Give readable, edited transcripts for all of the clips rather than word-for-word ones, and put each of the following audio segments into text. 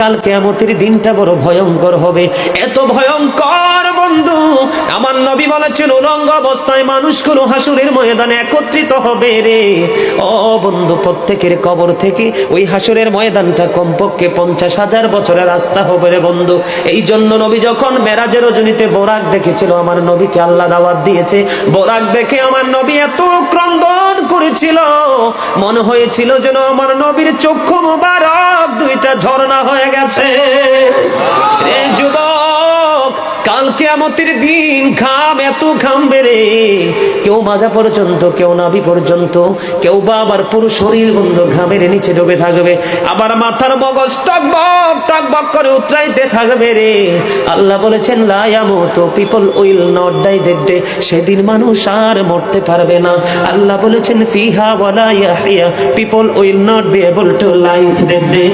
কাল কিয়ামতের দিনটা বড় ভয়ঙ্কর হবে, এত ভয়ঙ্কর বন্ধু। আমার নবী বলেছেন উলঙ্গ অবস্থায় মানুষগুলো হাসুরের ময়দানে একত্রিত হবে রে। ও বন্ধু, প্রত্যেকের কবর থেকে ওই হাসুরের ময়দানটা কমপক্ষে 50,000 বছরের রাস্তা হবে রে বন্ধু। এই জন্য নবী যখন মেরাজের রজনীতে বোরাক দেখেছিল, আমার নবীকে আল্লাহ দাওয়াত দিয়েছে, বোরাক দেখে আমার নবী এত ক্রন্দন করেছিল, মনে হয়েছিল যেন আমার নবীর চক্ষু মুবারক দুইটা ঝর্ণা হয়ে গেছে। রে যুবক, কাল কিয়ামতের দিন ঘাম এত ঘামবে রে, কেউ মাজা পর্যন্ত, কেউ নাভি পর্যন্ত, কেউ বা আবার পুরো শরীর বন্ধু ঘামের নিচে ডুবে থাকবে, আবার মাথার মগজ টকবক টকবক করে উতরাইতে থাকবে রে। আল্লাহ বলেছেন লা ইয়ামুতু, people will not die that day, সেদিন মানুষ আর মরতে পারবে না। আল্লাহ বলেছেন ফিহা ওয়ালা ইয়াহইয়া, people will not be able to live that day,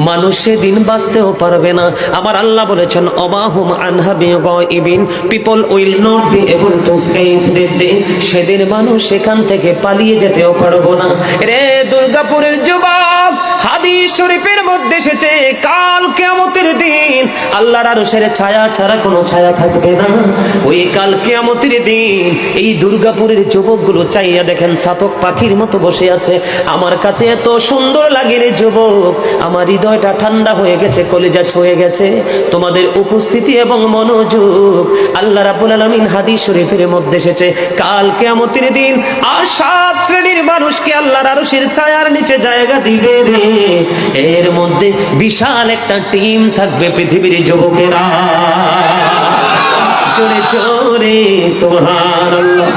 মানুষ সেদিন বাঁচতেও পারবে না। আমার আল্লাহ বলেছেন অমাহুম আনহা বিগাইবিন, people will not be able to escape that day, সেদিন মানুষ সেখান থেকে পালিয়ে যেতেও পারবো না। রে দুর্গাপুরের যুবক, হাদিস শরীফের মধ্যে এসেছে কাল কিয়ামতের দিন আল্লাহর আরশের ছায়া ছাড়া কোনো ছায়া থাকবে না। ওই কাল কিয়ামতের দিন এই দুর্গাপুরের যুবকগুলো চাইয়া দেখেন চাতক পাখির মতো বসে আছে। আমার কাছে এত সুন্দর লাগে রে যুবক, আমার হৃদয়টা ঠান্ডা হয়ে গেছে, কলিজা ছুঁয়ে গেছে তোমাদের উপস্থিতি এবং মনোযোগ। আল্লাহ রাব্বুল আলামিন হাদিস শরীফের মধ্যে এসেছে কাল কিয়ামতের দিন আর 7 শ্রেণীর মানুষকে আল্লাহর আরশের ছায়ার নিচে জায়গা দিবে রে। এর মধ্যে বিশাল একটা টিম থাকবে পৃথিবীর যুবকেরা। জোরে জোরে সুবহানাল্লাহ।